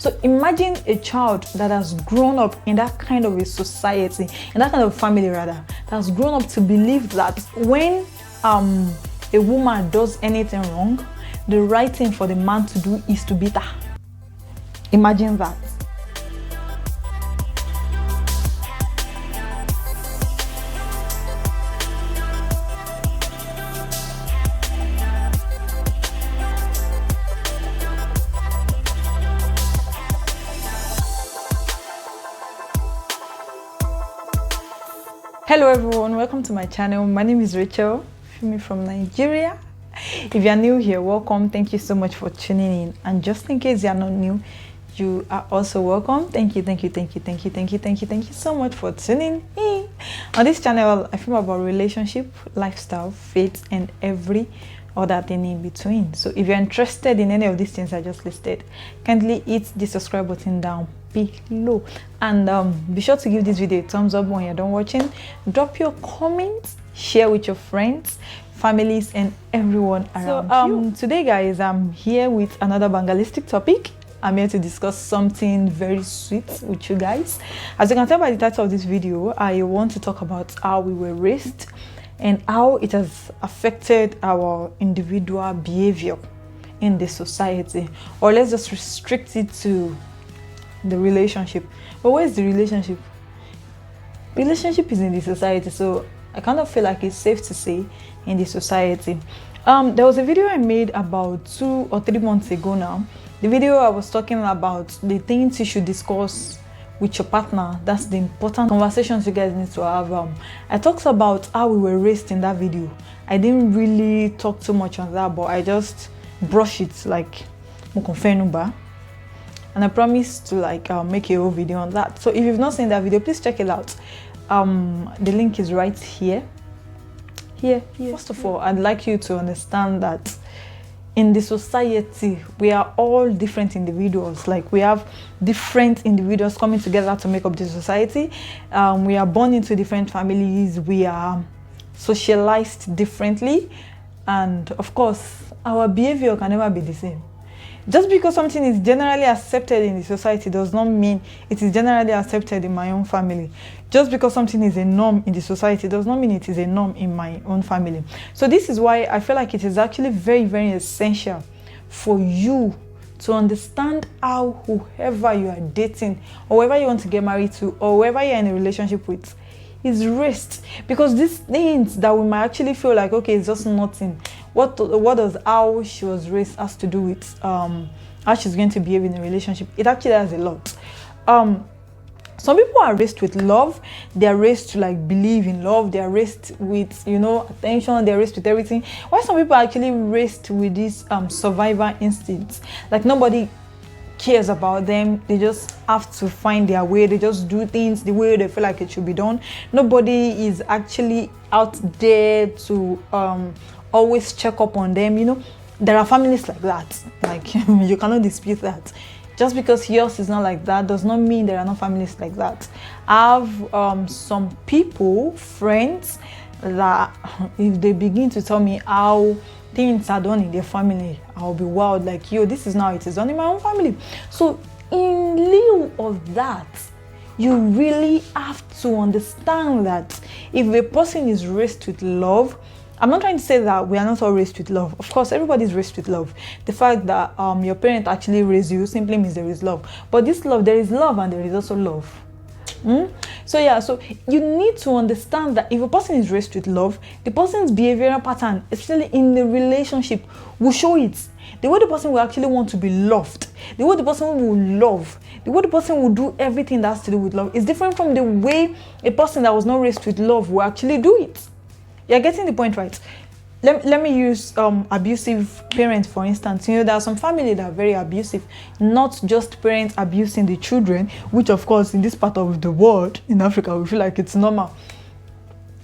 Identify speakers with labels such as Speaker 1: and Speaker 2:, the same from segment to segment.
Speaker 1: So imagine a child that has grown up in that kind of a society, in that kind of family rather, that has grown up to believe that when a woman does anything wrong, the right thing for the man to do is to beat her. Imagine that. Hello everyone, welcome to my channel. My name is Racheal, from Nigeria. If you are new here, welcome. Thank you so much for tuning in. And just in case you are not new, you are also welcome. Thank you so much for tuning in. On this channel, I film about relationship, lifestyle, faith, and every other thing in between. So if you're interested in any of these things I just listed, kindly hit the subscribe button down below, and be sure to give this video a thumbs up when you're done watching. Drop your comments, share with your friends, families, and everyone around you. Today guys, I'm here with another bangalistic topic. I'm here to discuss something very sweet with you guys. As you can tell by the title of this video, I want to talk about how we were raised and how it has affected our individual behavior in the society. Or let's just restrict it to the relationship. But where is the relationship? Relationship is in the society, so I kind of feel like it's safe to say in the society. There was a video I made about 2 or 3 months ago now. The video I was talking about the things you should discuss with your partner. That's the important conversations you guys need to have. I talked about how we were raised in that video. I didn't really talk too much on that, but I just brush it like Mukofenuba. And I promised to make a whole video on that. So if you've not seen that video, please check it out. The link is right here. First of all, I'd like you to understand that in the society, we are all different individuals. Like, we have different individuals coming together to make up the society. We are born into different families. We are socialized differently. And of course, our behavior can never be the same. Just because something is generally accepted in the society does not mean it is generally accepted in my own family. Just because something is a norm in the society does not mean it is a norm in my own family. So this is why I feel like it is actually very, very essential for you to understand how whoever you are dating, or whoever you want to get married to, or whoever you're in a relationship with is raised. Because these things that we might actually feel like, okay, it's just nothing. What does how she was raised has to do with how she's going to behave in a relationship? It actually has a lot. Some people are raised with love. They are raised to believe in love. They are raised with attention. They are raised with everything. While some people are actually raised with this survivor instincts. Like, nobody cares about them. They just have to find their way. They just do things the way they feel like it should be done. Nobody is actually out there to always check up on them. There are families like that. Like, you cannot dispute that. Just because yours is not like that does not mean there are no families like that. I have some people, friends, that if they begin to tell me how things are done in their family, I'll be wild, like, yo, this is not how it is done in my own family. So in lieu of that, you really have to understand that if a person is raised with love, I'm not trying to say that we are not all raised with love. Of course, everybody's raised with love. The fact that your parent actually raised you simply means there is love. But this love, there is love and there is also love. So yeah, so you need to understand that if a person is raised with love, the person's behavioral pattern, especially in the relationship, will show it. The way the person will actually want to be loved, the way the person will love, the way the person will do everything that has to do with love is different from the way a person that was not raised with love will actually do it. You're getting the point, right? Let me use abusive parents, for instance. There are some families that are very abusive, not just parents abusing the children, which of course in this part of the world, in Africa, we feel like it's normal.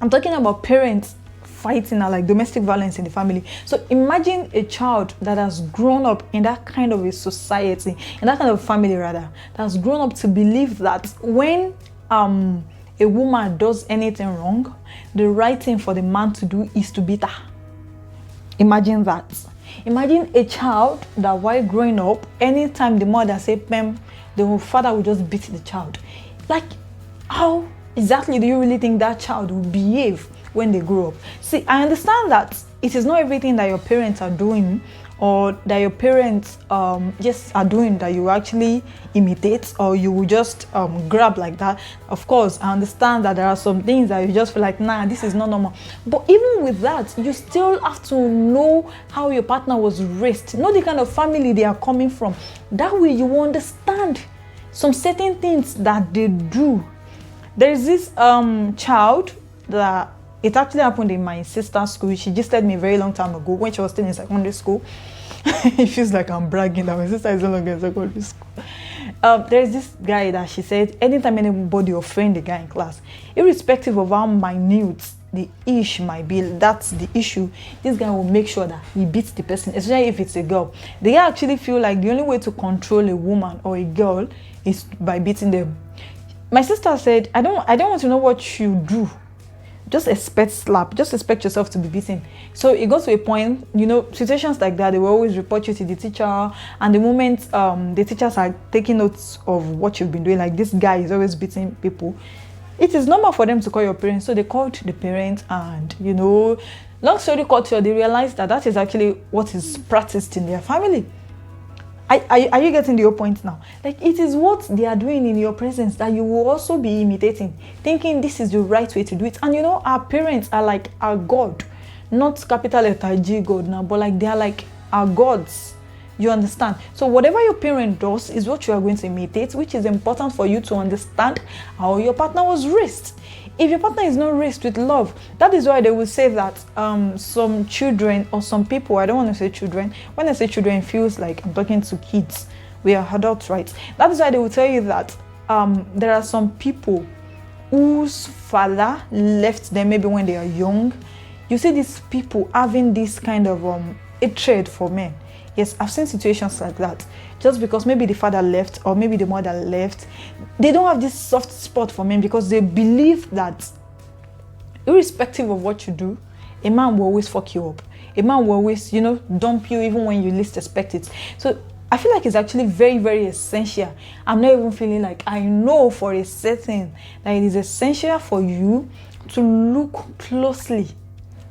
Speaker 1: I'm talking about parents fighting like domestic violence in the family. So imagine a child that has grown up in that kind of a society, in that kind of family rather, that has grown up to believe that when a woman does anything wrong, the right thing for the man to do is to beat her. Imagine that. Imagine a child that while growing up, anytime the mother say "pem," the father will just beat the child. Like, how exactly do you really think that child will behave when they grow up? See, I understand that it is not everything that your parents are doing or that your parents just are doing that you actually imitate or you will just grab like that. Of course, I understand that there are some things that you just feel like, nah, this is not normal. But even with that, you still have to know how your partner was raised, know the kind of family they are coming from. That way you will understand some certain things that they do. There is this child that it actually happened in my sister's school. She just told me a very long time ago when she was still in secondary school. It feels like I'm bragging that my sister is no longer in secondary school. There's this guy that she said anytime anybody offend the guy in class, irrespective of how minute the issue might be, that's the issue, this guy will make sure that he beats the person, especially if it's a girl. They actually feel like the only way to control a woman or a girl is by beating them. My sister said, I don't want to know what you do. Just expect slap. Just expect yourself to be beaten. So it got to a point, you know, situations like that, they will always report you to the teacher. And the moment the teachers are taking notes of what you've been doing, like this guy is always beating people, it is normal for them to call your parents. So they called the parents, and you know, long story short, they realized that that is actually what is practiced in their family. Are you getting the whole point now? Like, it is what they are doing in your presence that you will also be imitating, thinking this is the right way to do it. And you know, our parents are like our God, not capital letter G God now, but like they are like our gods. You understand? So whatever your parent does is what you are going to imitate, which is important for you to understand how your partner was raised. If your partner is not raised with love, that is why they will say that some children or some people, I don't want to say children, when I say children, it feels like I'm talking to kids. We are adults, right? That is why they will tell you that there are some people whose father left them maybe when they are young. You see these people having this kind of hatred for men. Yes, I've seen situations like that. Just because maybe the father left or maybe the mother left, they don't have this soft spot for men because they believe that irrespective of what you do, a man will always fuck you up. A man will always, you know, dump you even when you least expect it. So I feel like it's actually very, very essential. I'm not even feeling like I know for a certain that it is essential for you to look closely,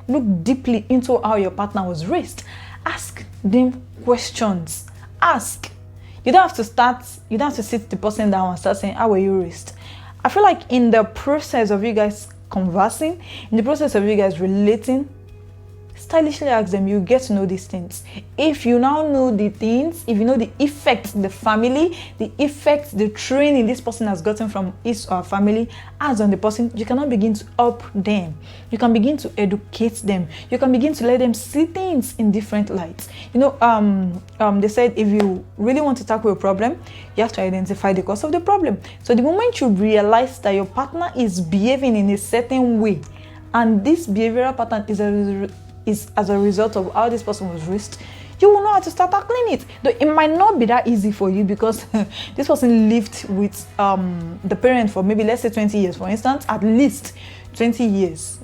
Speaker 1: look deeply into how your partner was raised. Ask them questions. Ask. You don't have to sit the person down and start saying, how were you raised? I feel like in the process of you guys conversing, in the process of you guys relating, stylishly ask them. You get to know these things. If you now know the things, if you know the effect the family, the effect the training this person has gotten from his or her family has on the person, you cannot begin to up them. You can begin to educate them. You can begin to let them see things in different lights. You know, they said if you really want to tackle a problem, you have to identify the cause of the problem. So the moment you realize that your partner is behaving in a certain way, and this behavioral pattern is as a result of how this person was raised, you will know how to start tackling it. Though it might not be that easy for you because this person lived with the parent for maybe, let's say 20 years, for instance, at least 20 years.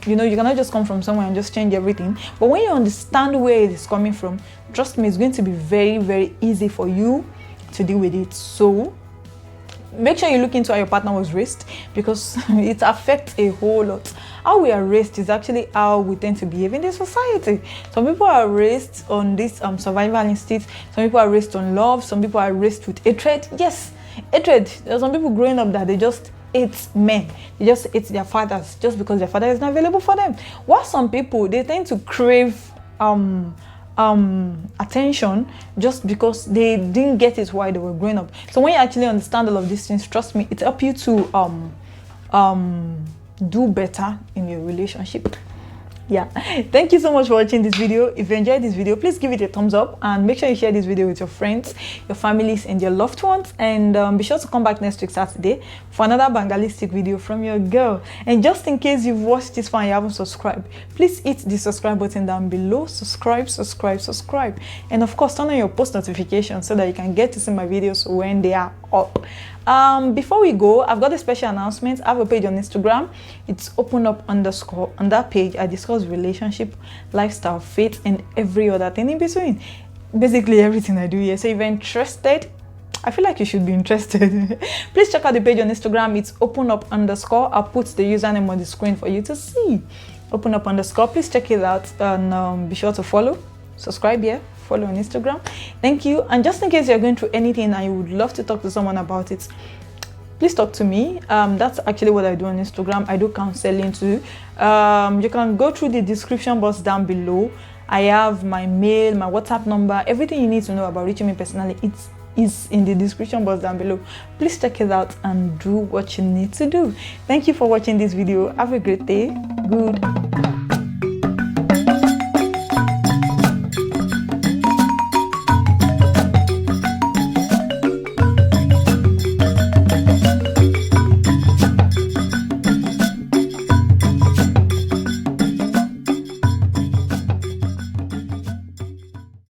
Speaker 1: You know, you cannot just come from somewhere and just change everything. But when you understand where it is coming from, trust me, it's going to be very, very easy for you to deal with it. So make sure you look into how your partner was raised because it affects a whole lot. How we are raised is actually how we tend to behave in this society. Some people are raised on this survival instinct. Some people are raised on love. Some people are raised with hatred. Yes, hatred. There are some people growing up that they just hate men. They just hate their fathers just because their father is not available for them. While some people, they tend to crave attention just because they didn't get it while they were growing up. So when you actually understand all of these things, trust me, it helps you to do better in your relationship. Yeah, thank you so much for watching this video. If you enjoyed this video, please give it a thumbs up and make sure you share this video with your friends, your families, and your loved ones. And be sure to come back next week Saturday for another Bangalistic video from your girl. And just in case you've watched this far and you haven't subscribed, please hit the subscribe button down below. Subscribe. And of course, turn on your post notifications so that you can get to see my videos when they are up. Before we go, I've got a special announcement. I have a page on Instagram. It's openup_. On that page, I discuss relationship, lifestyle, faith, and every other thing in between. Basically everything I do here. So if you're interested, I feel like you should be interested. Please check out the page on Instagram. It's openup_. I'll put the username on the screen for you to see. Openup_. Please check it out and be sure to follow, subscribe here, follow on Instagram. Thank you. And just in case you're going through anything and you would love to talk to someone about it, please talk to me. That's actually what I do on Instagram. I do counseling too. You can go through the description box down below. I have my mail, my WhatsApp number, everything you need to know about reaching me personally. It is in the description box down below. Please check it out and do what you need to do. Thank you for watching this video. Have a great day. Good.